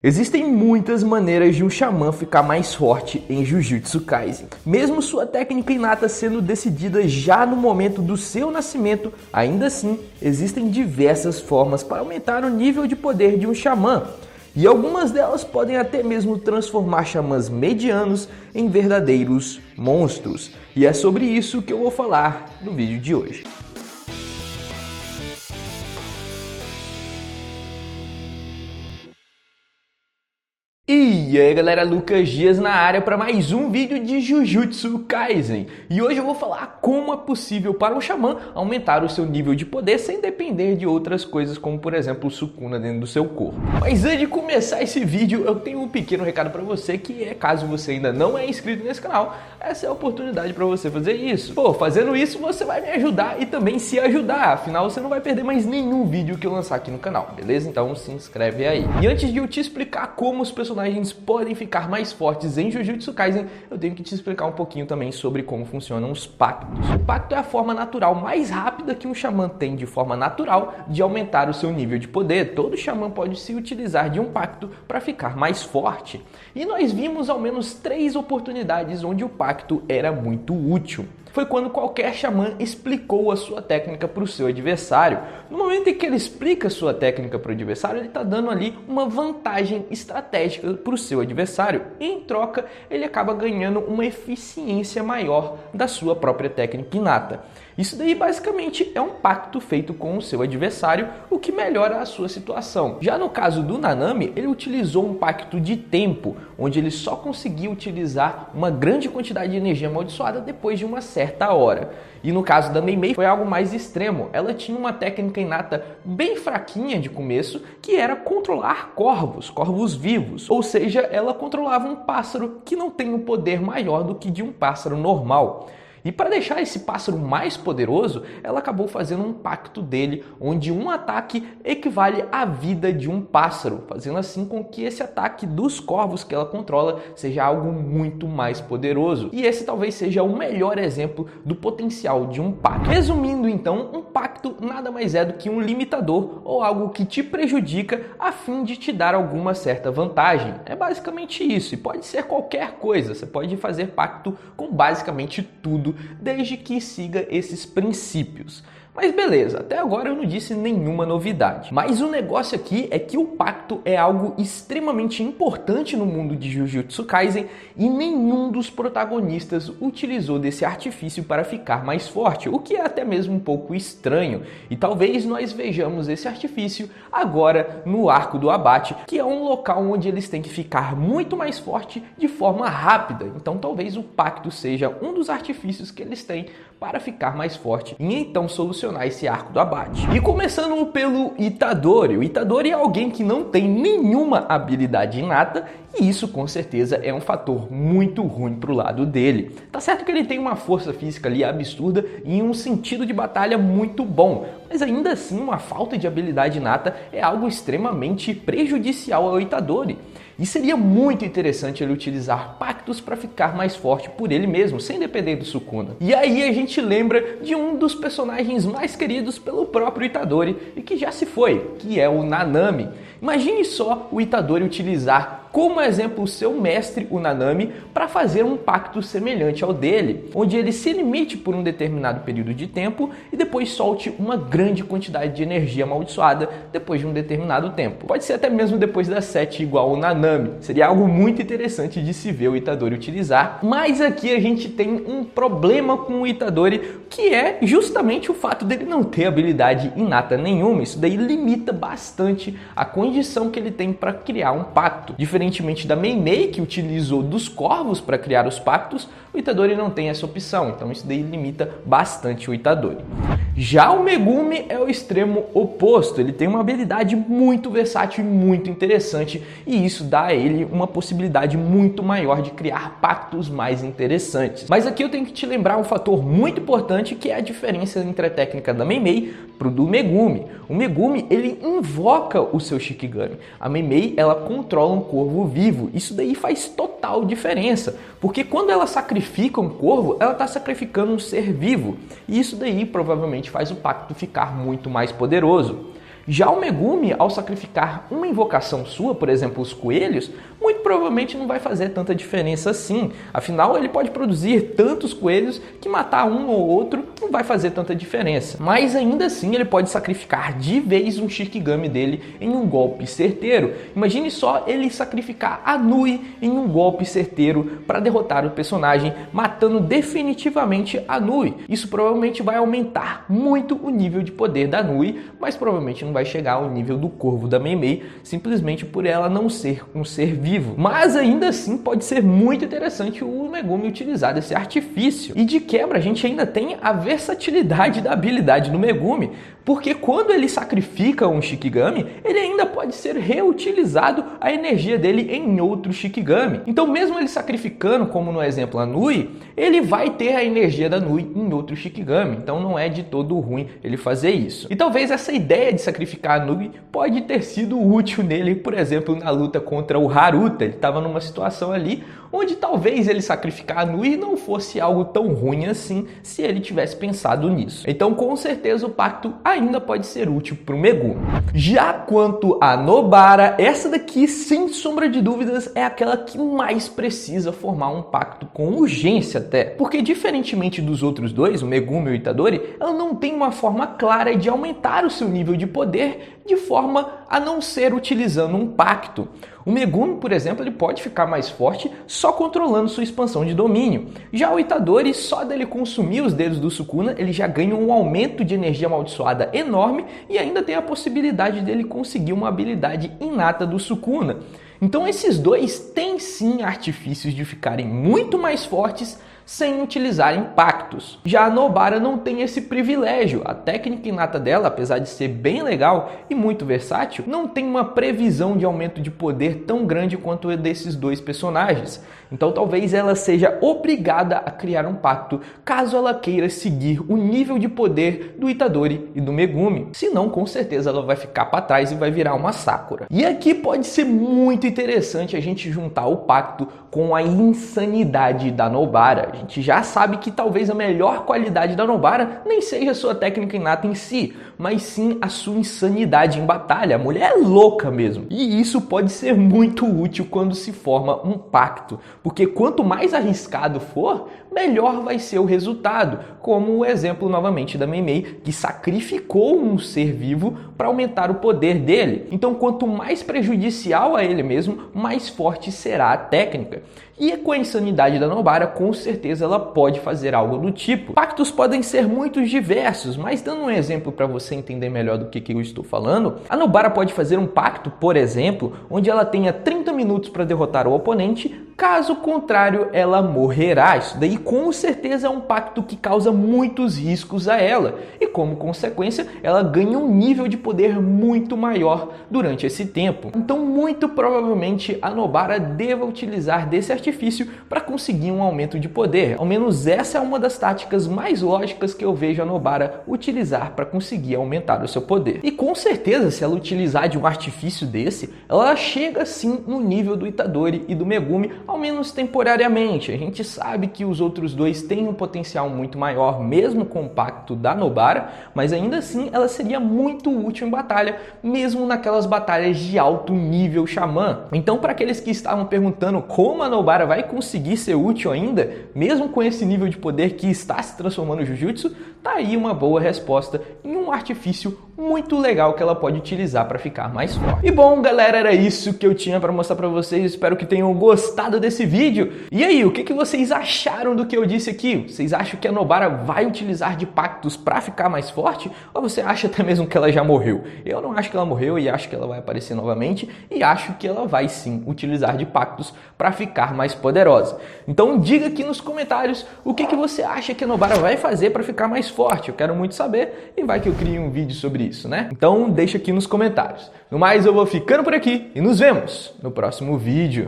Existem muitas maneiras de um xamã ficar mais forte em Jujutsu Kaisen. Mesmo sua técnica inata sendo decidida já no momento do seu nascimento, ainda assim, existem diversas formas para aumentar o nível de poder de um xamã. E algumas delas podem até mesmo transformar xamãs medianos em verdadeiros monstros. E é sobre isso que eu vou falar no vídeo de hoje. E aí galera, Lucas Dias na área para mais um vídeo de Jujutsu Kaisen. E hoje eu vou falar como é possível para um xamã aumentar o seu nível de poder sem depender de outras coisas como por exemplo o Sukuna dentro do seu corpo. Mas antes de começar esse vídeo eu tenho um pequeno recado para você que é caso você ainda não é inscrito nesse canal, essa é a oportunidade para você fazer isso. Pô, fazendo isso você vai me ajudar e também se ajudar, afinal você não vai perder mais nenhum vídeo que eu lançar aqui no canal, beleza? Então se inscreve aí. E antes de eu te explicar como os personagens podem ficar mais fortes em Jujutsu Kaisen, eu tenho que te explicar um pouquinho também sobre como funcionam os pactos. O pacto é a forma natural mais rápida que um xamã tem de forma natural de aumentar o seu nível de poder. Todo xamã pode se utilizar de um pacto para ficar mais forte. E nós vimos ao menos 3 oportunidades onde o pacto era muito útil. Foi quando qualquer xamã explicou a sua técnica para o seu adversário. No momento em que ele explica a sua técnica para o adversário, ele está dando ali uma vantagem estratégica para o seu adversário. E, em troca, ele acaba ganhando uma eficiência maior da sua própria técnica inata. Isso daí basicamente é um pacto feito com o seu adversário, o que melhora a sua situação. Já no caso do Nanami, ele utilizou um pacto de tempo, onde ele só conseguia utilizar uma grande quantidade de energia amaldiçoada depois de uma certa hora. E no caso da Mei Mei foi algo mais extremo. Ela tinha uma técnica inata bem fraquinha de começo, que era controlar corvos vivos. Ou seja, ela controlava um pássaro que não tem um poder maior do que de um pássaro normal. E para deixar esse pássaro mais poderoso, ela acabou fazendo um pacto dele, onde um ataque equivale à vida de um pássaro, fazendo assim com que esse ataque dos corvos que ela controla seja algo muito mais poderoso. E esse talvez seja o melhor exemplo do potencial de um pacto. Resumindo então, um pacto nada mais é do que um limitador ou algo que te prejudica a fim de te dar alguma certa vantagem. É basicamente isso, e pode ser qualquer coisa, você pode fazer pacto com basicamente tudo, desde que siga esses princípios. Mas beleza, até agora eu não disse nenhuma novidade. Mas o negócio aqui é que o pacto é algo extremamente importante no mundo de Jujutsu Kaisen e nenhum dos protagonistas utilizou desse artifício para ficar mais forte, o que é até mesmo um pouco estranho. E talvez nós vejamos esse artifício agora no Arco do Abate, que é um local onde eles têm que ficar muito mais forte de forma rápida. Então talvez o pacto seja um dos artifícios que eles têm para ficar mais forte e então solucionar esse Arco do Abate. E começando pelo Itadori. O Itadori é alguém que não tem nenhuma habilidade inata e isso com certeza é um fator muito ruim pro lado dele. Tá certo que ele tem uma força física ali absurda e um sentido de batalha muito bom, mas ainda assim uma falta de habilidade inata é algo extremamente prejudicial ao Itadori. E seria muito interessante ele utilizar pactos para ficar mais forte por ele mesmo, sem depender do Sukuna. E aí a gente lembra de um dos personagens mais queridos pelo próprio Itadori e que já se foi, que é o Nanami. Imagine só o Itadori utilizar como exemplo o seu mestre, o Nanami, para fazer um pacto semelhante ao dele, onde ele se limite por um determinado período de tempo e depois solte uma grande quantidade de energia amaldiçoada depois de um determinado tempo. Pode ser até mesmo depois das 7 igual o Nanami. Seria algo muito interessante de se ver o Itadori utilizar, mas aqui a gente tem um problema com o Itadori, que é justamente o fato dele não ter habilidade inata nenhuma. Isso daí limita bastante a condição que ele tem para criar um pacto. Diferentemente da Mei Mei, que utilizou dos corvos para criar os pactos, o Itadori não tem essa opção, então isso daí limita bastante o Itadori. Já o Megumi é o extremo oposto, ele tem uma habilidade muito versátil e muito interessante e isso dá a ele uma possibilidade muito maior de criar pactos mais interessantes. Mas aqui eu tenho que te lembrar um fator muito importante que é a diferença entre a técnica da Mei Mei pro do Megumi. O Megumi, ele invoca o seu Shikigami. A Mei Mei, ela controla um corvo vivo. Isso daí faz total diferença, porque quando ela sacrifica um corvo, ela está sacrificando um ser vivo. E isso daí provavelmente faz o pacto ficar muito mais poderoso. Já o Megumi, ao sacrificar uma invocação sua, por exemplo, os coelhos, muito provavelmente não vai fazer tanta diferença assim. Afinal, ele pode produzir tantos coelhos que matar um ou outro não vai fazer tanta diferença. Mas ainda assim, ele pode sacrificar de vez um Shikigami dele em um golpe certeiro. Imagine só ele sacrificar a Nui em um golpe certeiro para derrotar o personagem, matando definitivamente a Nui. Isso provavelmente vai aumentar muito o nível de poder da Nui, mas provavelmente não vai chegar ao nível do corvo da Mei Mei, simplesmente por ela não ser um ser vivo. Mas ainda assim pode ser muito interessante o Megumi utilizar desse artifício. E de quebra a gente ainda tem a versatilidade da habilidade do Megumi, porque quando ele sacrifica um Shikigami, ele ainda pode ser reutilizado a energia dele em outro Shikigami. Então mesmo ele sacrificando, como no exemplo a Nui, ele vai ter a energia da Nui em outro Shikigami. Então não é de todo ruim ele fazer isso. E talvez essa ideia de sacrificar a Nui pode ter sido útil nele, por exemplo, na luta contra o Haruta. Ele estava numa situação ali onde talvez ele sacrificar a Nui não fosse algo tão ruim assim se ele tivesse pensado nisso. Então com certeza o pacto ainda pode ser útil para o Megumi. Já quanto a Nobara, essa daqui sem sombra de dúvidas é aquela que mais precisa formar um pacto com urgência até, porque diferentemente dos outros dois, o Megumi e o Itadori, ela não tem uma forma clara de aumentar o seu nível de poder de forma a não ser utilizando um pacto. O Megumi, por exemplo, ele pode ficar mais forte só controlando sua expansão de domínio. Já o Itadori, só dele consumir os dedos do Sukuna, ele já ganha um aumento de energia amaldiçoada enorme e ainda tem a possibilidade dele conseguir uma habilidade inata do Sukuna. Então esses dois têm sim artifícios de ficarem muito mais fortes sem utilizarem pactos. Já a Nobara não tem esse privilégio. A técnica inata dela, apesar de ser bem legal e muito versátil, não tem uma previsão de aumento de poder tão grande quanto a desses dois personagens. Então talvez ela seja obrigada a criar um pacto caso ela queira seguir o nível de poder do Itadori e do Megumi. Senão, com certeza ela vai ficar para trás e vai virar uma Sakura. E aqui pode ser muito interessante a gente juntar o pacto com a insanidade da Nobara. A gente já sabe que talvez a melhor qualidade da Nobara nem seja a sua técnica inata em si, mas sim a sua insanidade em batalha. A mulher é louca mesmo. E isso pode ser muito útil quando se forma um pacto, porque quanto mais arriscado for, melhor vai ser o resultado, como o exemplo novamente da Mei Mei, que sacrificou um ser vivo para aumentar o poder dele. Então quanto mais prejudicial a ele mesmo, mais forte será a técnica. E com a insanidade da Nobara, com certeza ela pode fazer algo do tipo. Pactos podem ser muito diversos, mas dando um exemplo para você entender melhor do que eu estou falando, a Nobara pode fazer um pacto, por exemplo, onde ela tenha 30 minutos para derrotar o oponente, caso contrário ela morrerá. Isso daí com certeza é um pacto que causa muitos riscos a ela e como consequência ela ganha um nível de poder muito maior durante esse tempo. Então muito provavelmente a Nobara deva utilizar desse artifício para conseguir um aumento de poder. Ao menos essa é uma das táticas mais lógicas que eu vejo a Nobara utilizar para conseguir aumentar o seu poder. E com certeza se ela utilizar de um artifício desse, ela chega sim no nível do Itadori e do Megumi, ao menos temporariamente. A gente sabe que os outros dois têm um potencial muito maior, mesmo com o pacto da Nobara, mas ainda assim ela seria muito útil em batalha, mesmo naquelas batalhas de alto nível xamã. Então para aqueles que estavam perguntando como a Nobara vai conseguir ser útil ainda, mesmo com esse nível de poder que está se transformando no Jujutsu, tá aí uma boa resposta em um artifício muito legal que ela pode utilizar para ficar mais forte. E bom, galera, era isso que eu tinha para mostrar para vocês. Espero que tenham gostado desse vídeo. E aí, o que vocês acharam do que eu disse aqui? Vocês acham que a Nobara vai utilizar de pactos para ficar mais forte? Ou você acha até mesmo que ela já morreu? Eu não acho que ela morreu e acho que ela vai aparecer novamente e acho que ela vai sim utilizar de pactos para ficar mais poderosa. Então diga aqui nos comentários o que você acha que a Nobara vai fazer para ficar mais forte. Eu quero muito saber e vai que eu crie um vídeo sobre isso, né? Então deixa aqui nos comentários. No mais, eu vou ficando por aqui e nos vemos no próximo vídeo.